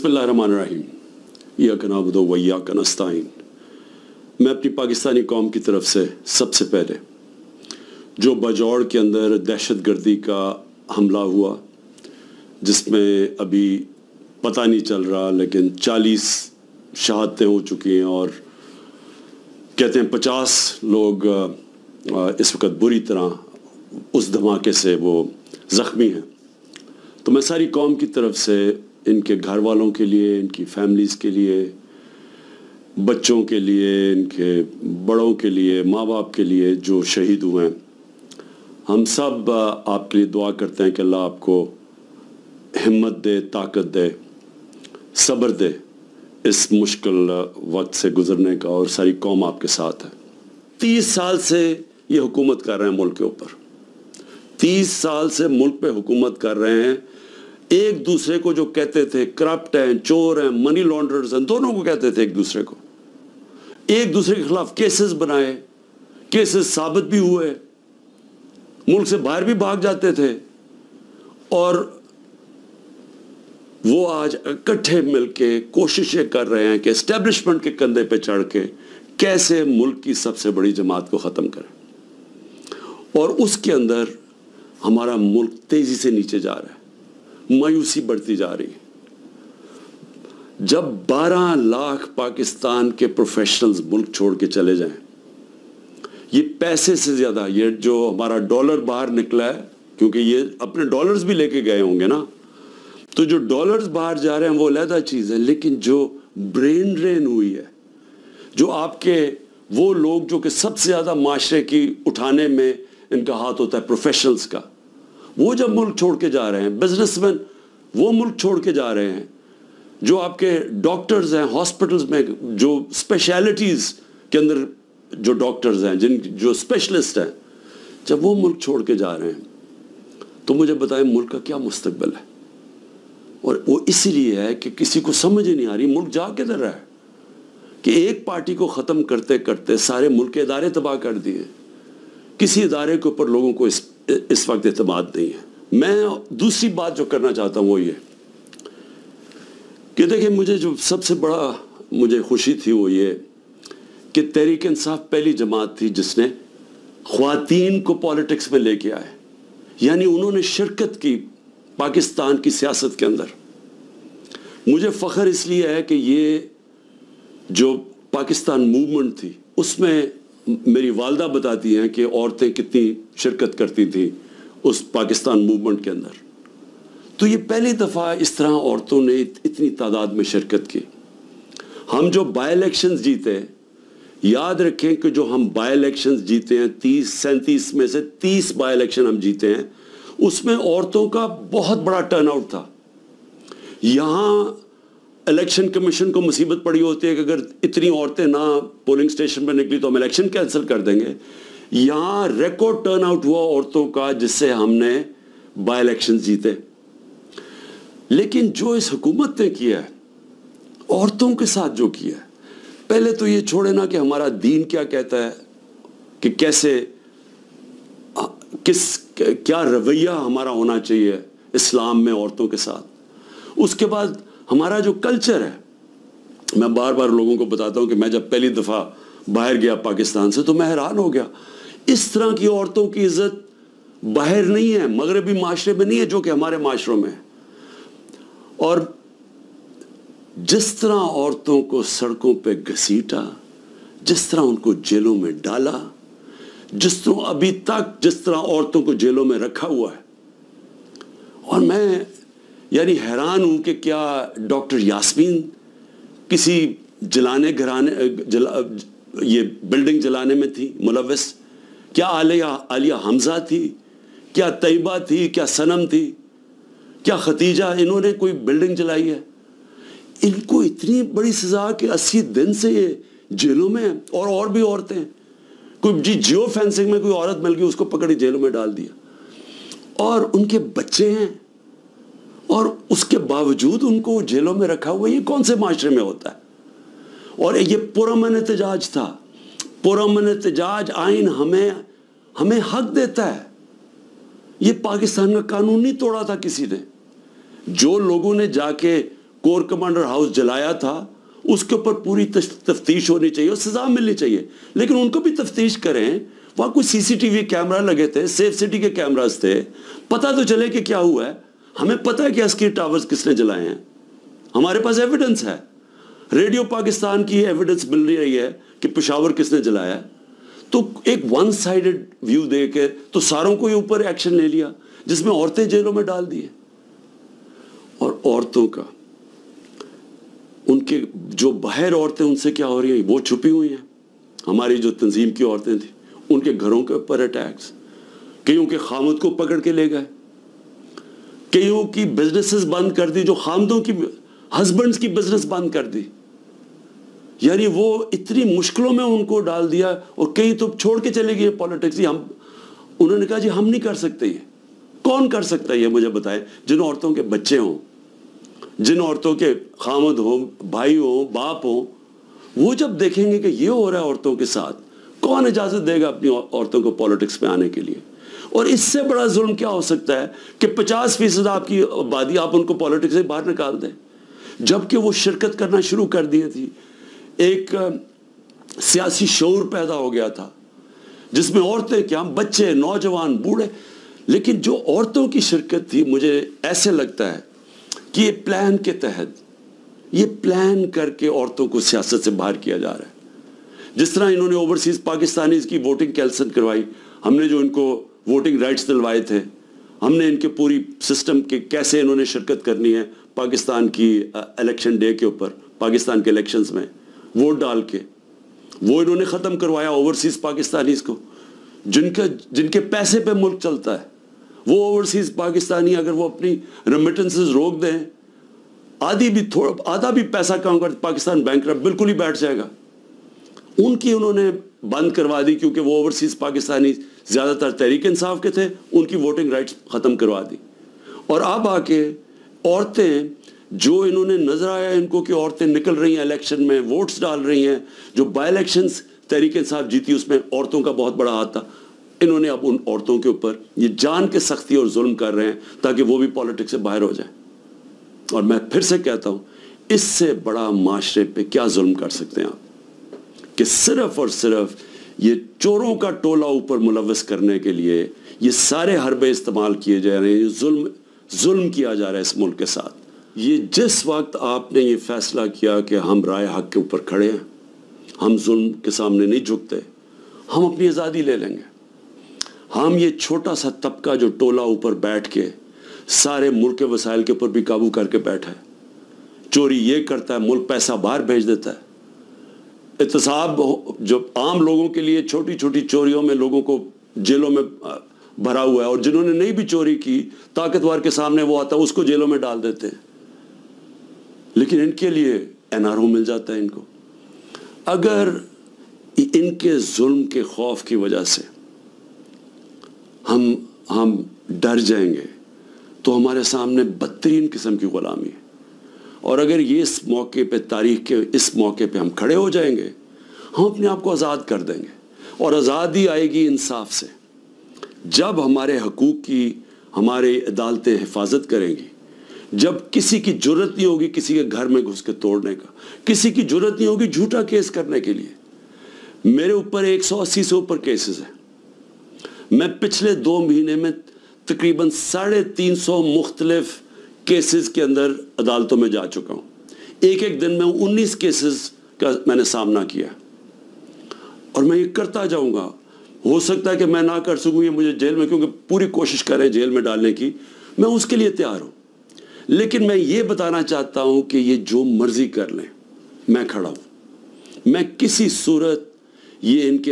बिस्मिल्लाहिर्रहमानिर्रहीम इय्याका नअबुदु व इय्याका नस्तईन। मैं अपनी पाकिस्तानी कौम की तरफ से सबसे पहले जो बजौड़ के अंदर दहशतगर्दी का हमला हुआ, जिसमें अभी पता नहीं चल रहा लेकिन 40 शहादतें हो चुकी हैं और कहते हैं 50 लोग इस वक्त बुरी तरह उस धमाके से वो ज़ख्मी हैं। तो मैं सारी कौम की तरफ से इनके घर वालों के लिए, इनकी फैमिलीज़ के लिए, बच्चों के लिए, इनके बड़ों के लिए, माँ बाप के लिए जो शहीद हुए हैं, हम सब आपके लिए दुआ करते हैं कि अल्लाह आपको हिम्मत दे, ताकत दे, सब्र दे इस मुश्किल वक्त से गुज़रने का, और सारी कौम आपके साथ है। 30 साल से ये हुकूमत कर रहे हैं मुल्क के ऊपर, 30 साल से मुल्क पे हुकूमत कर रहे हैं। एक दूसरे को जो कहते थे करप्ट हैं, चोर हैं, मनी लॉन्ड्रर्स हैं, दोनों को कहते थे एक दूसरे को, एक दूसरे के खिलाफ केसेस बनाए, केसेस साबित भी हुए, मुल्क से बाहर भी भाग जाते थे, और वो आज इकट्ठे मिलके कोशिशें कर रहे हैं कि एस्टेब्लिशमेंट के कंधे पे चढ़ के कैसे मुल्क की सबसे बड़ी जमात को ख़त्म करें। और उसके अंदर हमारा मुल्क तेज़ी से नीचे जा रहा है, मायूसी बढ़ती जा रही है। जब 12 लाख पाकिस्तान के प्रोफेशनल्स मुल्क छोड़ के चले जाएं, ये पैसे से ज़्यादा, ये जो हमारा डॉलर बाहर निकला है, क्योंकि ये अपने डॉलर्स भी लेके गए होंगे ना, तो जो डॉलर्स बाहर जा रहे हैं वो अलग चीज़ है, लेकिन जो ब्रेन ड्रेन हुई है, जो आपके वो लोग जो कि सबसे ज़्यादा माशरे की उठाने में इनका हाथ होता है, प्रोफेशनल्स का, वो जब मुल्क छोड़ के जा रहे हैं, बिजनेसमैन वो मुल्क छोड़ के जा रहे हैं, जो आपके डॉक्टर्स हैं हॉस्पिटल्स में, जो स्पेशलिटीज़ के अंदर जो डॉक्टर्स हैं, जो स्पेशलिस्ट हैं, जब वो मुल्क छोड़ के जा रहे हैं, तो मुझे बताएं मुल्क का क्या मुस्तकबिल है। और वो इसीलिए है कि किसी को समझ ही नहीं आ रही मुल्क जा किधर रहा है, कि एक पार्टी को ख़त्म करते करते सारे मुल्क के इदारे तबाह कर दिए, किसी इदारे के ऊपर लोगों को इस वक्त एतमाद नहीं है। मैं दूसरी बात जो करना चाहता हूँ वो ये कि देखिए, मुझे जो सबसे बड़ा मुझे खुशी थी वो ये कि तहरीक इंसाफ पहली जमात थी जिसने ख्वातीन को पॉलिटिक्स में लेके आए, यानी उन्होंने शिरकत की पाकिस्तान की सियासत के अंदर। मुझे फ़ख्र इसलिए है कि ये जो पाकिस्तान मूवमेंट थी उसमें मेरी वालदा बताती हैं कि औरतें कितनी शिरकत करती थी उस पाकिस्तान मूवमेंट के अंदर। तो ये पहली दफ़ा इस तरह औरतों ने इतनी तादाद में शिरकत की। हम जो बाई इलेक्शंस जीते, याद रखें कि जो हम बाई इलेक्शंस जीते हैं, 37 में से 30 बाई इलेक्शन हम जीते हैं, उसमें औरतों का बहुत बड़ा टर्नआउट था। यहाँ इलेक्शन कमीशन को मुसीबत पड़ी होती है कि अगर इतनी औरतें ना पोलिंग स्टेशन पर निकली तो हम इलेक्शन कैंसिल कर देंगे। यहाँ रिकॉर्ड टर्नआउट हुआ औरतों का, जिससे हमने बाई इलेक्शन जीते। लेकिन जो इस हुकूमत ने किया है औरतों के साथ, जो किया है, पहले तो ये छोड़े ना कि हमारा दीन क्या कहता है कि कैसे क्या रवैया हमारा होना चाहिए इस्लाम में औरतों के साथ। उसके बाद हमारा जो कल्चर है, मैं बार बार लोगों को बताता हूँ कि मैं जब पहली दफ़ा बाहर गया पाकिस्तान से तो मैं हैरान हो गया, इस तरह की औरतों की इज़्ज़त बाहर नहीं है, मगरबी माशरे में नहीं है जो कि हमारे माशरों में है। और जिस तरह औरतों को सड़कों पे घसीटा, जिस तरह उनको जेलों में डाला, जिस तरह अभी तक जिस तरह औरतों को जेलों में रखा हुआ है, और मैं यानी हैरान हूँ कि क्या डॉक्टर यास्मीन किसी ये बिल्डिंग जलाने में थी मुलव्वस? क्या आलिया हमजा थी? क्या तैयबा थी? क्या सनम थी? क्या खतीजा? इन्होंने कोई बिल्डिंग जलाई है? इनको इतनी बड़ी सज़ा कि 80 दिन से ये जेलों में है। और भी औरतें, कोई जियो फेंसिंग में कोई औरत मिल गई, उसको पकड़ी जेलों में डाल दिया, और उनके बच्चे हैं, और उसके बावजूद उनको जेलों में रखा हुआ। ये कौन से माशरे में होता है? और ये पुरअमन एहतजाज था। पुरअमन एहतजाज आइन हमें हक देता है। ये पाकिस्तान का कानून नहीं तोड़ा था किसी ने। जो लोगों ने जाके कोर कमांडर हाउस जलाया था उसके ऊपर पूरी तफ्तीश होनी चाहिए और सजा मिलनी चाहिए, लेकिन उनको भी तफ्तीश करें। वहाँ कोई सीसीटीवी कैमरा लगे थे, सेफ सिटी के कैमरास थे, पता तो चले कि क्या हुआ है। हमें पता है कि अस्की टावर्स किसने जलाए हैं, हमारे पास एविडेंस है। रेडियो पाकिस्तान की एविडेंस मिल रही है कि पेशावर किसने जलाया है। तो एक वन साइडेड व्यू दे के तो सारों को ही ऊपर एक्शन ले लिया, जिसमें औरतें जेलों में डाल दी। और औरतों का, उनके जो बाहर औरतें उनसे क्या हो रही है, वो छुपी हुई हैं। हमारी जो तंजीम की औरतें थी उनके घरों के ऊपर अटैक्स, कईयों के खामद को पकड़ के ले गए, कईयों की बिजनेसेस बंद कर दी, जो खामदों की हस्बैंड्स की बिजनेस बंद कर दी। यानी वो इतनी मुश्किलों में उनको डाल दिया। और कई तो छोड़ के चले गए पॉलिटिक्स ही। उन्होंने कहा जी हम नहीं कर सकते ये। कौन कर सकता है ये मुझे बताएं? जिन औरतों के बच्चे हों, जिन औरतों के खामद हो, भाई हो, बाप हो, वो जब देखेंगे कि ये हो रहा है औरतों के साथ, कौन इजाजत देगा अपनी औरतों को पॉलिटिक्स में आने के लिए? और इससे बड़ा जुल्म क्या हो सकता है कि 50% आपकी आबादी आप उनको पॉलिटिक्स से बाहर निकाल दें, जबकि वो शिरकत करना शुरू कर दी थी। एक सियासी शऊर पैदा हो गया था जिसमें औरतें क्या, बच्चे, नौजवान, बूढ़े, लेकिन जो औरतों की शिरकत थी, मुझे ऐसे लगता है कि ये प्लान के तहत, ये प्लान करके औरतों को सियासत से बाहर किया जा रहा है। जिस तरह इन्होंने ओवरसीज पाकिस्तानीज की वोटिंग कैंसिल करवाई, हमने जो इनको वोटिंग राइट्स दिलवाए थे, हमने इनके पूरी सिस्टम के कैसे इन्होंने शिरकत करनी है पाकिस्तान की इलेक्शन डे के ऊपर, पाकिस्तान के इलेक्शंस में वोट डाल के, वो इन्होंने ख़त्म करवाया ओवरसीज पाकिस्तानीज को, जिनके पैसे पे मुल्क चलता है। वो ओवरसीज पाकिस्तानी अगर वो अपनी रेमिटेंसेस रोक दें, आधा भी पैसा काम कर, पाकिस्तान बैंकरप्ट बिल्कुल ही बैठ जाएगा। उनकी उन्होंने बंद करवा दी, क्योंकि वो ओवरसीज पाकिस्तानी ज़्यादातर तहरीक इंसाफ के थे, उनकी वोटिंग राइट्स ख़त्म करवा दी। और अब आके औरतें, जो इन्होंने नजर आया इनको कि औरतें निकल रही हैं इलेक्शन में, वोट्स डाल रही हैं, जो बाई इलेक्शंस तहरीक इंसाफ जीती उसमें औरतों का बहुत बड़ा हाथ था, इन्होंने अब उन औरतों के ऊपर ये जान के सख्ती और जुल्म कर रहे हैं ताकि वो भी पॉलिटिक्स से बाहर हो जाए। और मैं फिर से कहता हूँ, इससे बड़ा माशरे पे क्या जुल्म कर सकते हैं आप, कि सिर्फ और सिर्फ ये चोरों का टोला ऊपर मुलव्वस करने के लिए ये सारे हरबे इस्तेमाल किए जा रहे हैं, जुल्म किया जा रहा है इस मुल्क के साथ। ये जिस वक्त आपने ये फैसला किया कि हम राय हक के ऊपर खड़े हैं, हम जुल्म के सामने नहीं झुकते, हम अपनी आज़ादी ले लेंगे। हम ये छोटा सा तबका जो टोला ऊपर बैठ के सारे मुल्क के वसाइल के ऊपर भी काबू करके बैठा है, चोरी ये करता है, मुल्क पैसा बाहर भेज देता है, एहतसाब जो आम लोगों के लिए छोटी छोटी चोरियों में लोगों को जेलों में भरा हुआ है, और जिन्होंने नहीं भी चोरी की, ताकतवर के सामने वो आता है उसको जेलों में डाल देते हैं, लेकिन इनके लिए एनआरओ मिल जाता है इनको। अगर इनके जुल्म के खौफ की वजह से हम डर जाएंगे तो हमारे सामने बदतरीन किस्म की गुलामी है। और अगर ये इस मौके पे, तारीख के इस मौके पे हम खड़े हो जाएंगे, हम अपने आप को आज़ाद कर देंगे। और आज़ादी आएगी इंसाफ से, जब हमारे हकूक़ की हमारे अदालतें हिफाजत करेंगी, जब किसी की जुर्रत नहीं होगी किसी के घर में घुस के तोड़ने का, किसी की जुर्रत नहीं होगी झूठा केस करने के लिए। मेरे ऊपर 180 से ऊपर केसेस हैं। मैं पिछले 2 महीने में तकरीबन 350 मुख्तलिफ केसेस के अंदर अदालतों में जा चुका हूँ। एक दिन में 19 केसेस का मैंने सामना किया, और मैं ये करता जाऊँगा। हो सकता है कि मैं ना कर सकूँ, ये मुझे जेल में, क्योंकि पूरी कोशिश करें जेल में डालने की, मैं उसके लिए तैयार हूँ। लेकिन मैं ये बताना चाहता हूँ कि ये जो मर्जी कर लें, मैं खड़ा हूँ। मैं किसी सूरत ये इनके